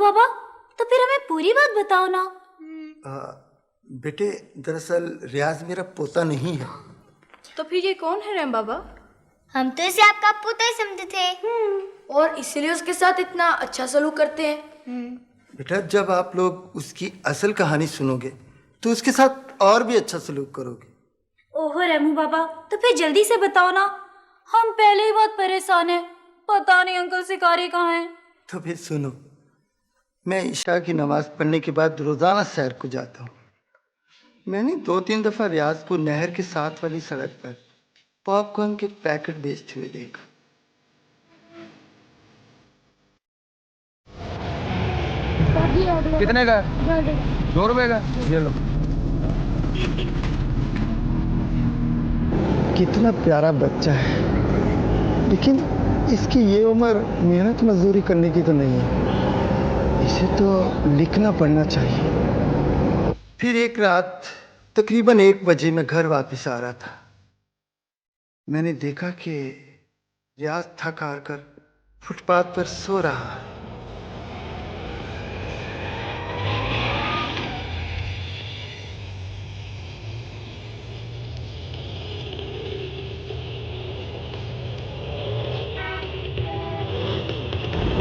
बाबा, तो फिर हमें पूरी बात बताओ ना। बेटे, दरअसल रियाज मेरा पोता नहीं है। तो फिर ये कौन है रैम बाबा? हम तो इसे आपका पोता ही समझते थे। और इसीलिए उसके साथ इतना अच्छा सलूक करते हैं। बेटा, जब आप लोग उसकी असल कहानी सुनोगे तो उसके साथ और भी अच्छा सलूक करोगे। ओहो रेमू बाबा, तो फिर जल्दी से बताओ ना, हम पहले ही बहुत परेशान हैं। पता नहीं अंकल शिकारी कहाँ हैं। तो फिर सुनो, मैं ईशा की नमाज पढ़ने के बाद रोजाना सैर को जाता हूँ। मैंने 2-3 दफा रियाजपुर नहर के साथ वाली सड़क पर पॉपकॉर्न के पैकेट बेचते हुए देखा। कितने का? 2 रुपए का। ये लो। कितना प्यारा बच्चा है, लेकिन इसकी ये उम्र मेहनत मजदूरी करने की तो नहीं है। इसे तो लिखना पढ़ना चाहिए। फिर एक रात तकरीबन 1 बजे मैं घर वापस आ रहा था। मैंने देखा कि रियाज थक हार कर फुटपाथ पर सो रहा है।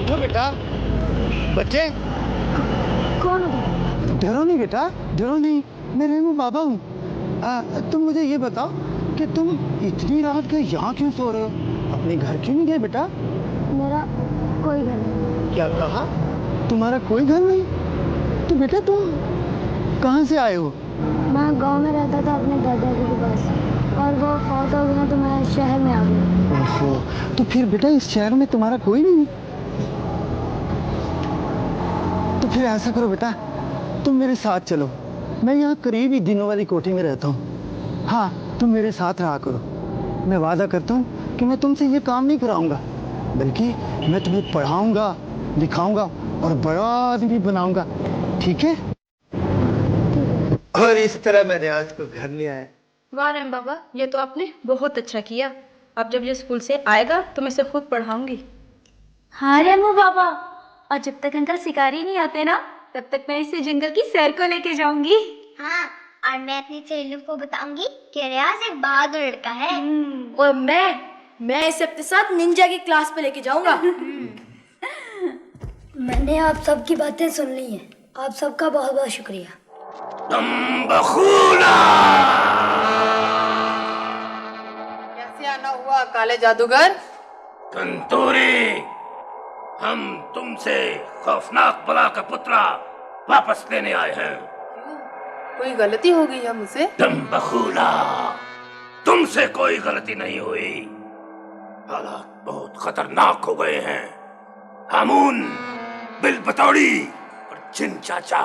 उठो बेटा, बच्चे। कौन हो? डरो नहीं बेटा, डरो नहीं, मैं रेमू बाबा हूँ। तुम मुझे ये बताओ कि तुम इतनी रात के यहाँ क्यों सो रहे हो? अपने घर क्यों नहीं गए बेटा? मेरा कोई घर नहीं। क्या कहा? तुम्हारा कोई घर नहीं? तो बेटा तुम कहाँ से आए हो? मैं गांव में रहता था अपने दादाजी के पास, और वो फौत हो गया तो मैं शहर में आ गया। ओहो, तो फिर बेटा इस शहर में तुम्हारा कोई नहीं? तो फिर ऐसा करो बेटा, तुम मेरे साथ चलो। मैं यहाँ करीब ही दिनों वाली कोठी में रहता हूँ। हाँ, तुम मेरे साथ रहा करो। मैं वादा करता हूँ कि मैं तुमसे ये काम नहीं कराऊंगा, बल्कि मैं तुम्हें पढ़ाऊंगा, लिखाऊंगा और बड़ा आदमी बनाऊंगा। ठीक है? और इस तरह मैं रियाज को घर ले आया। वाह रैम बाबा, ये तो आपने बहुत अच्छा किया। अब जब ये स्कूल से आएगा तो मैं इसे खुद पढ़ाऊंगी। हाँ रेमू बाबा, और जब तक अंकल शिकारी नहीं आते ना, तब तक मैं इसे जंगल की सैर को लेके जाऊंगी। हाँ, और मैं अपनी सहेलियों को बताऊंगी कि रियाज एक बहादुर लड़का है। और मैं इसे अपने साथ निंजा की क्लास पे लेके जाऊंगा। मैंने आप सबकी बातें सुन ली हैं। आप सबका बहुत बहुत शुक्रिया। कैसे आना हुआ काले जादूगर? कंतूरी, हम तुमसे खौफनाक बला का पुतला वापस लेने आए हैं। कोई गलती हो गई है मुझसे? बखूला, तुमसे कोई गलती नहीं हुई। हालात बहुत खतरनाक हो गए हैं। हामून, बिल बतौड़ी और जिन चाचा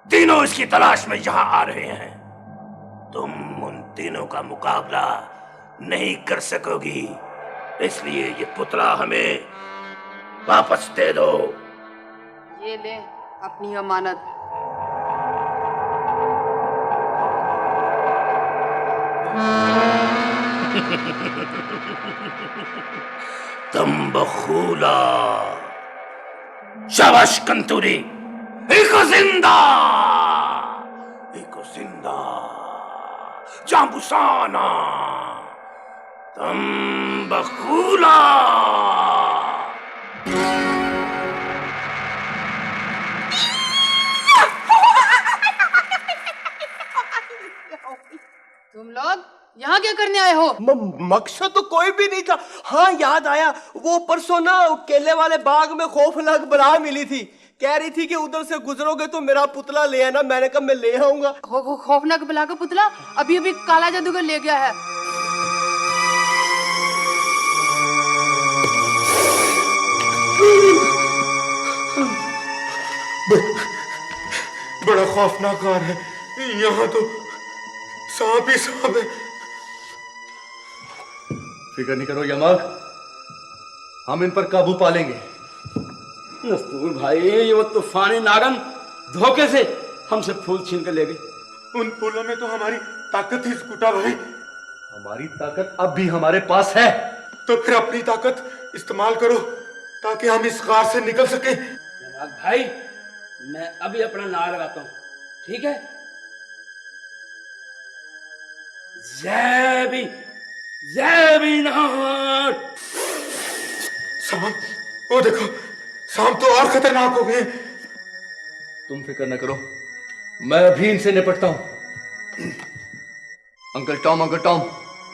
तीनों इसकी तलाश में यहाँ आ रहे हैं। तुम उन तीनों का मुकाबला नहीं कर सकोगी, इसलिए ये पुतला हमें वापस दे दो। ये ले अपनी अमानत। तुम बखूला, शाबाश कंतूरी, इको जिंदा, इको जिंदा, जांबुसाना, तुम बखूला। तुम लोग यहाँ क्या करने आए हो? मकसद तो कोई भी नहीं था। हाँ, याद आया, वो परसों ना केले वाले बाग में खौफनाक बला मिली थी। कह रही थी कि उधर से गुजरोगे तो मेरा पुतला ले आना। मैंने कहा मैं ले आऊंगा। खौफनाक बला का पुतला अभी अभी काला जादूगर ले गया है। बड़ा खौफनाक हाल है यहाँ तो, सांप ही सांप है। फिक्र नहीं करो यमक, हम इन पर काबू पा लेंगे। नस्तूर भाई, ये वो तूफानी नागन धोखे से हमसे फूल छीन कर ले गई। उन फूलों में तो हमारी ताकत ही स्कूटा भाई। हमारी ताकत अब भी हमारे पास है। तो फिर अपनी ताकत इस्तेमाल करो ताकि हम इस गार से निकल सके। भाई, मैं अभी अपना नारा लगाता हूँ, ठीक है? जय भीमनाथ। सांप, वो देखो, सांप तो और खतरनाक हो गए। तुम फिक्र न करो, मैं अभी इनसे निपटता हूं। अंकल टॉम,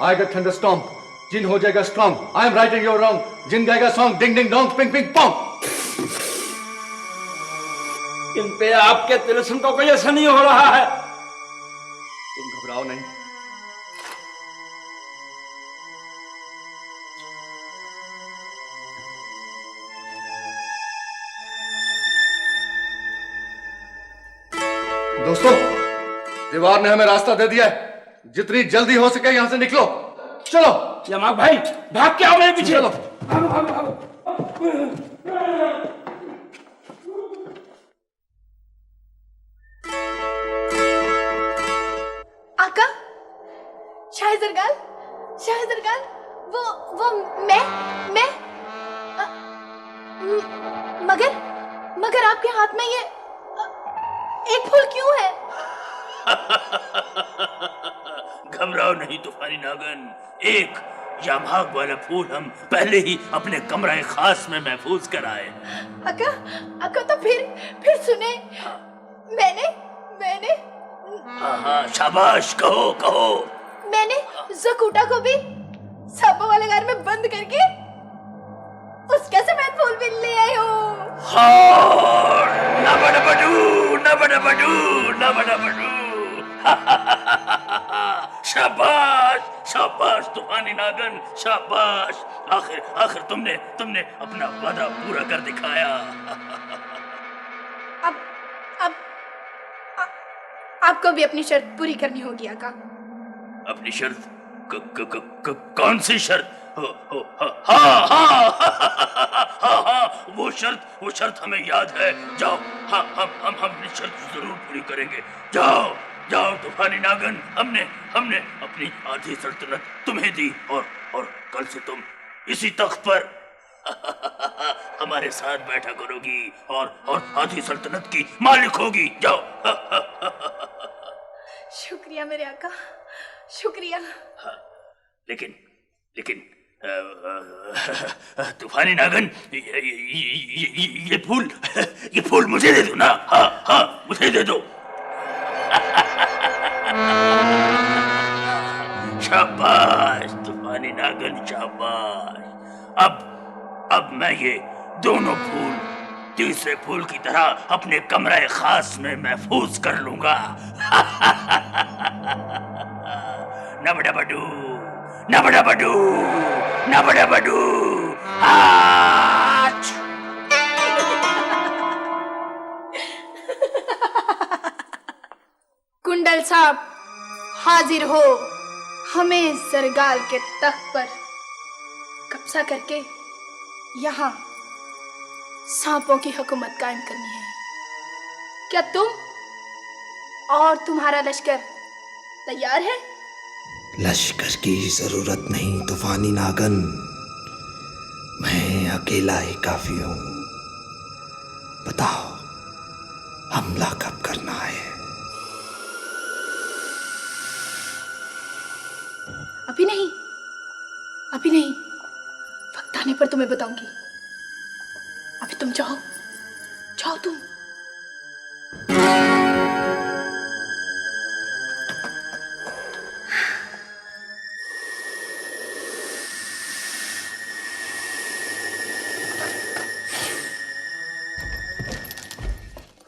आएगा थंडरस्टॉर्म, जिन हो जाएगा strong. I am writing your wrong. जिन गाएगा song, ding ding dong, ping ping pong. इन पे आपके तिलस्म का कोई असर नहीं हो रहा है। तुम घबराओ नहीं। दोस्तों, दीवार ने हमें रास्ता दे दिया है। जितनी जल्दी हो सके यहां से निकलो। चलो यमाक भाई, भाग के आओ मेरे पीछे। चलो। भागो भागो भागो। आका, शाहजरगाल, वो मैं मगर आपके हाथ में ये एक फूल क्यों है? घबराओ नहीं तूफानी नागन, एक यामाग वाला फूल हम पहले ही अपने कमरे खास में महफूज कराए। आका तो फिर सुने। मैंने हाँ, शाबाश, कहो। मैंने जकूटा को भी सांपों वाले घर में बंद करके उसका सफेद फूल भी ले आई हूँ। हाँ, नबडबडू। शाबाश तूफानी नागन, शाबाश। आखिर तुमने अपना वादा पूरा कर दिखाया। अब आपको भी अपनी शर्त पूरी करनी होगी आका। अपनी शर्त? कौन सी शर्त? हाँ, वो शर्त हमें याद है। जाओ, हम अपनी शर्त जरूर पूरी करेंगे। जाओ तूफानी नागन, हमने अपनी आधी सल्तनत तुम्हें दी और कल से तुम इसी तख्त पर हमारे साथ बैठा करोगी और आधी सल्तनत की मालिक होगी। जाओ। शुक्रिया मेरे आका, शुक्रिया। लेकिन तूफानी नागन, ये फूल मुझे दे दो ना। हाँ, मुझे दे दो। शाबाश तूफानी नागन, शाबाश। अब मैं ये दोनों फूल तीसरे फूल की तरह अपने कमरे खास में महफूज कर लूंगा। नबडबडू। आच। कुंडल साहब, हाजिर हो। हमें सरगाल के तख्त पर कब्जा करके यहाँ सांपों की हुकूमत कायम करनी है। क्या तुम और तुम्हारा लश्कर तैयार है? लश्कर की जरूरत नहीं तूफानी नागन, मैं अकेला ही काफी हूँ। बताओ हमला कब करना है? अभी नहीं, वक्त आने पर तुम्हें बताऊंगी। अभी तुम जाओ तुम।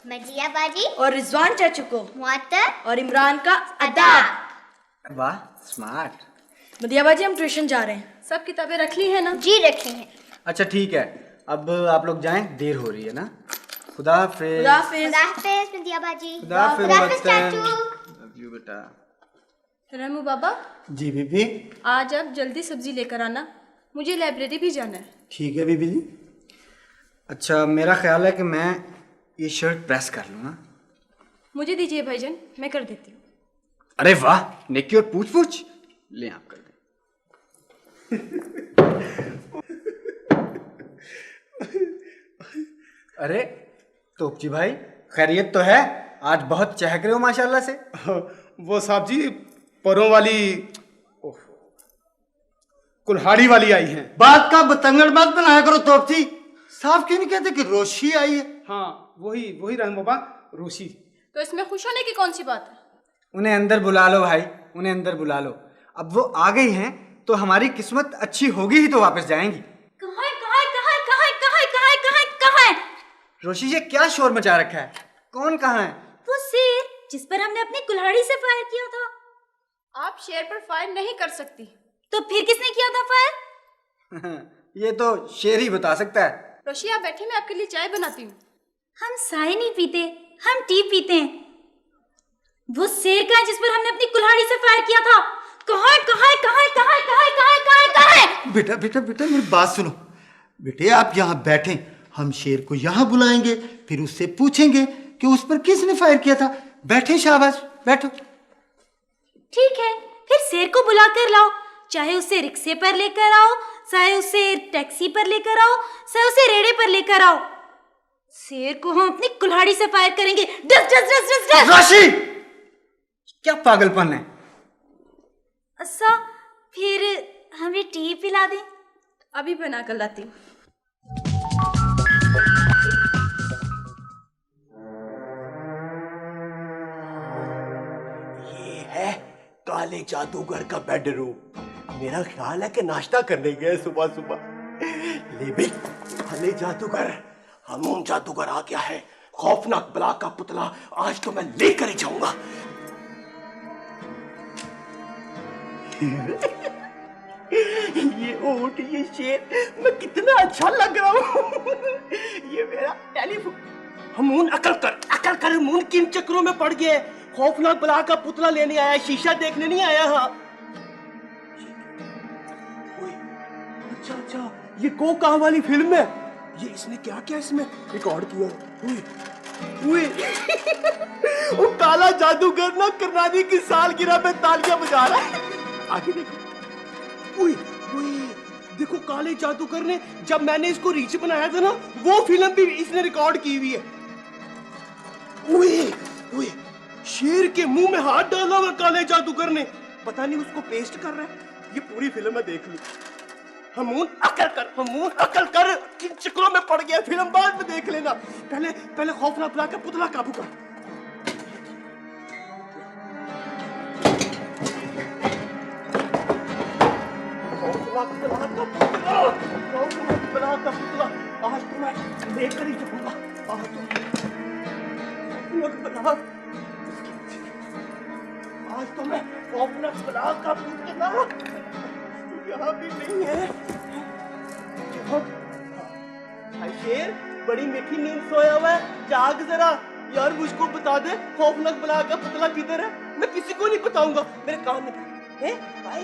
मजिया बाजी और रिजवान चाचू को मुअत्तर और इमरान का अदाब। वाह, स्मार्ट। मदिया बाजी, हम ट्यूशन जा रहे हैं। सब किताबें रख ली है ना? जी रखी हैं। अच्छा ठीक है, अब आप लोग जाएं, देर हो रही है ना। खुदा हाफिज। खुदा हाफिज मदिया बाजी। खुदा हाफिज चाचू। लव यू बेटा। रमू बाबा, जी बीबी। आज आप जल्दी सब्जी लेकर आना, मुझे लाइब्रेरी भी जाना है। ठीक है बीबी जी। अच्छा, मेरा ख्याल है कि मैं ये शर्ट प्रेस कर लूँ ना। मुझे दीजिए भाईजान, मैं कर देती हूँ। अरे वाह, नेकी और पूछ ले आप कर दे। अरे तोपची भाई, खैरियत तो है? आज बहुत चहक रहे हो माशाल्लाह से। वो साहब जी परों वाली कुल्हाड़ी वाली आई हैं। बात का बतंगड़ मत बनाया करो तोपची। साफ क्यों नहीं कहते कि रोशी आई है? हाँ वही रहम बाबा, रोशी। तो इसमें खुश होने की कौन सी बात है? उन्हें अंदर बुला लो भाई, उन्हें अंदर बुला लो। अब वो आ गई हैं तो हमारी किस्मत अच्छी होगी ही तो वापस जाएंगी। कहाँ है? रोशी ये क्या शोर मचा रखा है? कौन कहाँ है? वो शेर जिस पर हमने अपनी कुल्हाड़ी से फायर किया था। आप शेर पर फायर नहीं कर सकती। तो फिर किसने किया था फायर? ये तो शेर ही बता सकता है। रोशी आप बैठे, मैं आपके लिए चाय बनाती हूँ। हम चाय नहीं पीते, हम टी पीते हैं। वो शेर का है जिस पर हमने अपनी कुल्हाड़ी से फायर किया था। कहाँ है? बेटा बेटा बेटा मेरी बात सुनो। बेटे आप यहाँ बैठे, हम शेर को यहाँ बुलाएंगे, फिर उससे पूछेंगे कि उस पर किसने फायर किया था। बैठे, शाबाश बैठो। ठीक है, फिर शेर को बुला कर लाओ। चाहे उसे रिक्शे पर लेकर आओ, चाहे उसे टैक्सी पर लेकर आओ, चाहे उसे रेड़े पर लेकर आओ। शेर को हम अपनी कुल्हाड़ी से फायर करेंगे। डस डस डस डस डस। राशि, क्या पागलपन है? अच्छा, फिर हमें टी पिला दे। अभी बना कर लाती हूँ। ये है काले जादूगर का बेडरूम। मेरा ख्याल है कि नाश्ता करने गए सुबह सुबह। ले भी काले जादूगर, हमून जादूगर आ गया है। खौफनाक बला का पुतला आज तो मैं लेकर ही जाऊंगा। ये ऊंट, ये शेर, मैं कितना अच्छा लग रहा हूँ। ये मेरा टेलीफोन। हमून अकल कर हमून किन चक्रों में पड़ गए। खौफनाक बला का पुतला लेने आया, शीशा देखने नहीं आया। हाँ अच्छा, ये को कहा वाली फिल्म है। ये इसने क्या इसमें रिकॉर्ड किया। वो काला जादूगर ना करनानी की सालगिरह पे तालियां बजा रहा है। आगे देखो। देखो काले जादूगर ने, जब मैंने इसको रीच बनाया था ना, वो फिल्म भी इसने रिकॉर्ड की हुई है। शेर के मुंह में हाथ डाला हुआ काले जादूगर ने। पता नहीं उसको पेस्ट कर रहा है। ये पूरी फिल्म मैं देख ली। हमून अकल कर किन चक्रों में पड़ गया। फिल्म बाद में देख लेना। पहले खौफनाक बला का पुतला काबू कर। आज तो मैं लेकर ही जाऊंगा। आज तो मैं खौफनाक बला का पुतला यहाँ भी नहीं है। शेर बड़ी मीठी नींद सोया हुआ है, जाग जरा। यार मुझको बता दे खौफनाक बला का पुतला किधर है। मैं किसी को नहीं बताऊंगा। मेरे कान में है भाई,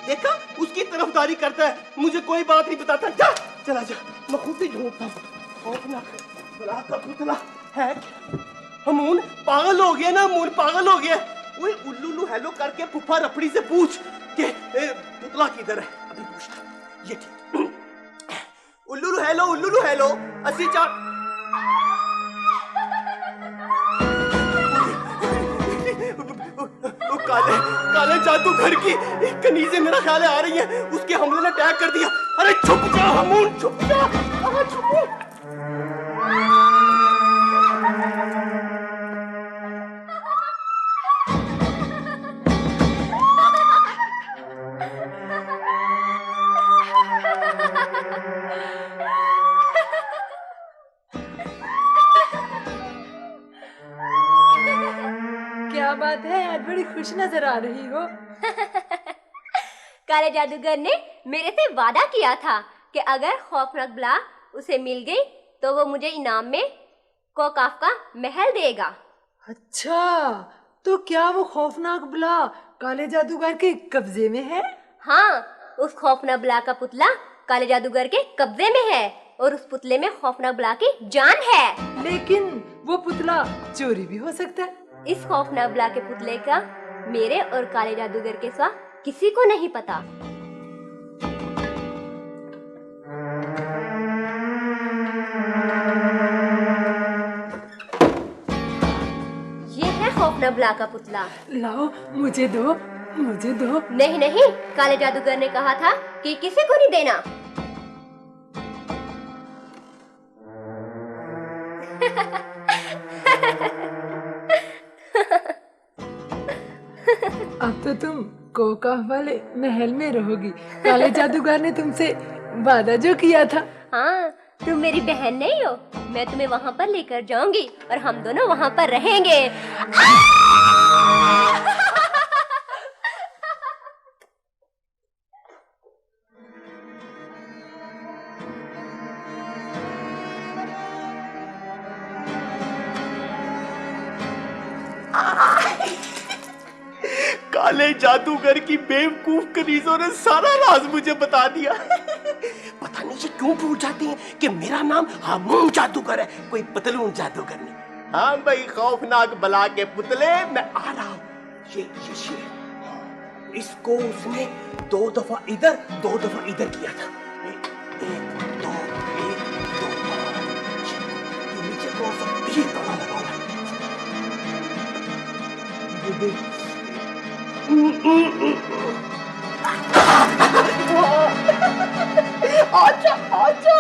देखा उसकी तरफदारी करता है, मुझे कोई बात नहीं बताता। चला जा, मैं खुद ही ढूंढता हूँ। खौफनाक बला का पुतला है। हमून पागल हो गया ना, हमून पागल हो गया। ओए उल्लू हेलो करके फुफा रफड़ी से पूछ के पुतला किधर है। अभी पूछता। ये ठीक। उल्लू हेलो अस्सी चार। काले जादूगर की कनीज़ें मेरा ख्याल आ रही है। उसके हमले ने अटैक कर दिया। अरे छुप जा हमून, छुप जा। क्या बात है, आज बड़ी खुश नजर आ रही हो। काले जादूगर ने मेरे से वादा किया था कि अगर खौफनाक बला उसे मिल गई तो वो मुझे इनाम में कोकाफ का महल देगा। अच्छा, तो क्या वो खौफनाक बला काले जादूगर के कब्जे में है? हाँ, उस खौफनाक बला का पुतला काले जादूगर के कब्जे में है और उस पुतले में खौफनाक बला की जान है। लेकिन वो पुतला चोरी भी हो सकता है। इस खौफनाक बला के पुतले का मेरे और काले जादूगर के सिवा किसी को नहीं पता। खौफनाक ब्ला का पुतला। लाओ, मुझे दो, मुझे दो। नहीं नहीं, काले जादूगर ने कहा था कि किसी को नहीं देना। अब तो तुम कोकाफ वाले महल में रहोगी। काले जादूगर ने तुमसे वादा जो किया था। हाँ, तुम मेरी बहन नहीं हो, मैं तुम्हें वहाँ पर लेकर जाऊंगी और हम दोनों वहाँ पर रहेंगे। काले जादूगर की बेवकूफ कनीजों ने सारा राज मुझे बता दिया। पता नहीं ये क्यों भूल जाते हैं कि मेरा नाम हामून जादूगर है, कोई पतलून जादूगर नहीं। हाँ भाई, खौफनाक बला के पुतले, मैं आ रहा हूँ। ये इसको उसने 2 दफा इधर 2 दफा इधर किया था। 1 2 1 2 5। नीचे कौन सा ये ताला लगा हुआ है? आजा आजा।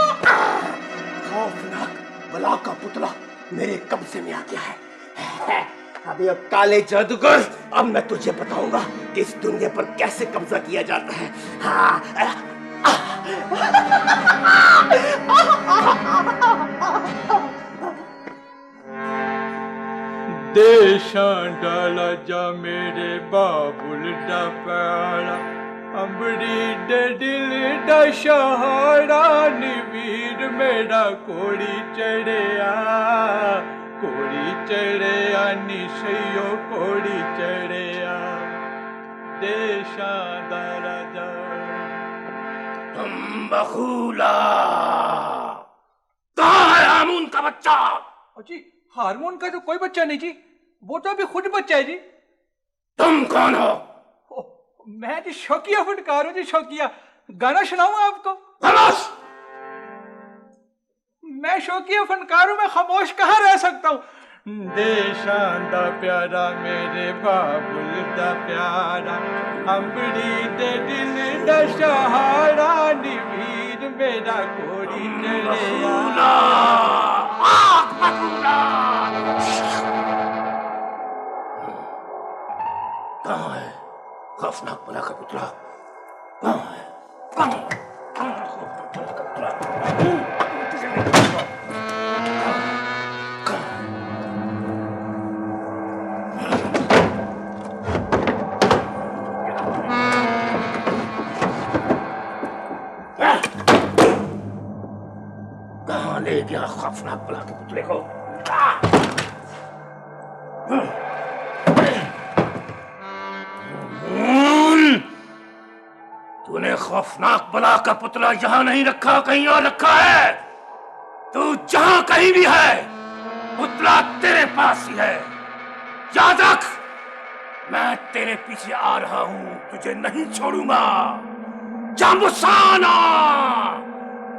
खौफनाक बला का पुतला मेरे कब्जे में आ गया है। अभी अब काले जादूगर, अब मैं तुझे बताऊंगा कि इस दुनिया पर कैसे कब्जा किया जाता है। देशां डाला जा मेरे बाबुल दा प्यारा, अंबड़ी दे दिल दा सहारा, नीवीर मेरा कोड़ी चढ़िया, कोड़ी चढ़िया निशयो कोड़ी चढ़िया, देशां दा राजा। बखूला, कहाँ है हामून का बच्चा? जी, हारमोन का तो कोई बच्चा नहीं जी, वो तो अभी खुद बच्चा है जी। तुम कौन हो? मैं जी शौकिया फनकार हूँ जी, शौकिया। गाना सुनाऊं आपको? खामोश! मैं शौकिया फनकार हूँ, मैं खामोश कहाँ रह सकता हूँ। देशां दा प्यारा मेरे बाबुल दा प्यारा, अंबड़ी दे दिल दा सहारा, नीवीर मेरा कोड़ी चढ़िया। कहाँ है खौफनाक बला का पुतला? कहाँ है? कहाँ है खौफनाक बला का पुतला? कहाँ ले गया खौफनाक बला के पुतले को? तूने खौफनाक बला का पुतला यहां नहीं रखा, कहीं और रखा है। तू जहां कहीं भी है, पुतला तेरे पास ही है। याद रख, मैं तेरे पीछे आ रहा हूं, तुझे नहीं छोड़ूंगा। जामुसाना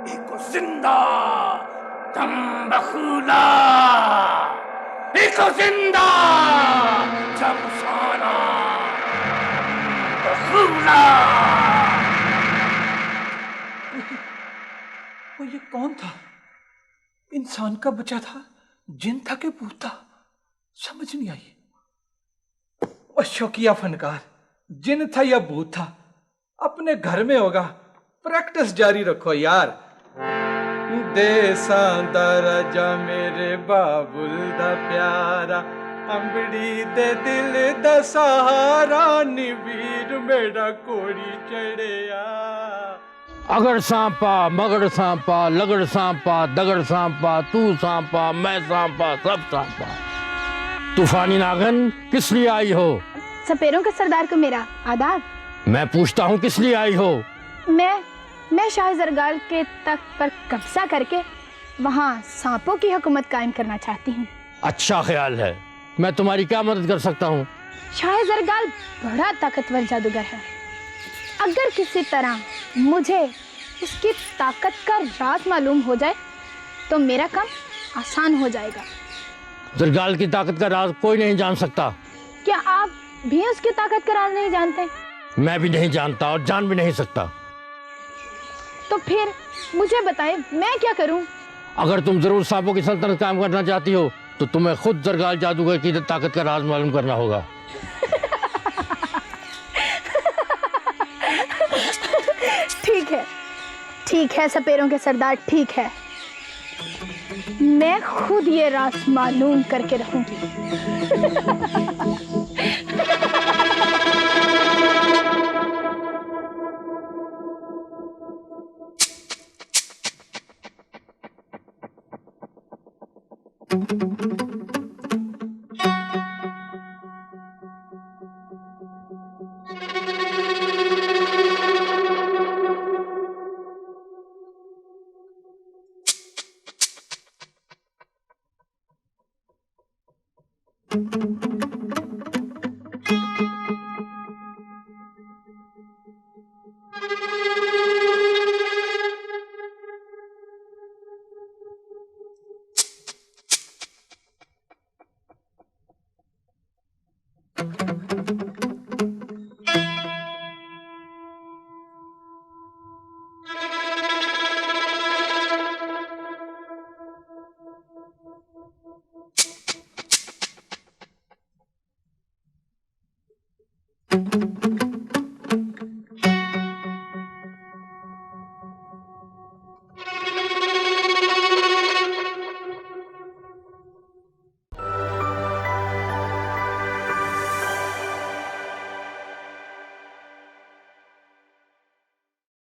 एको जिंदा, दम बखूला एको जिंदा, जामुसाना बखूला। वो ये कौन था? इंसान का बच्चा था, जिन था कि भूत था, समझ नहीं आई। वो शौकिया फनकार, जिन था या भूत था, अपने घर में होगा, प्रैक्टिस जारी रखो यार। देसां दा राजा मेरे बाबुल दा प्यारा, अंबड़ी दे दिल दा सहारा, नीवीर मेरा कोड़ी चढ़िया। अगर सांपा मगर सांपा लगड़ सांपा दगड़ सांपा, तू सांपा मैं सांपा सब सांपा। तूफानी नागन किस लिए आई हो? सपेरों के सरदार को मेरा आदाब। मैं पूछता हूँ किस लिए आई हो? मैं शाह जरगाल के तख्त पर कब्जा करके वहाँ सांपों की हुकूमत कायम करना चाहती हूँ। अच्छा ख्याल है, मैं तुम्हारी क्या मदद कर सकता हूँ? शाह जरगाल बड़ा ताकतवर जादूगर है। अगर किसी तरह मुझे उसकी ताकत का राज मालूम हो जाए तो मेरा काम आसान हो जाएगा। जरगाल की ताकत का राज कोई नहीं जान सकता। क्या आप भी उसकी ताकत का राज नहीं जानते? मैं भी नहीं जानता और जान भी नहीं सकता। तो फिर मुझे बताएं, मैं क्या करूं? अगर तुम जरूर सांपों की सल्तनत कायम करना चाहती हो तो तुम्हें खुद जरगाल जादूगर की ताकत का राज मालूम करना होगा। ठीक है सपेरों के सरदार, ठीक है। मैं खुद ये राज मालूम करके रहूंगी।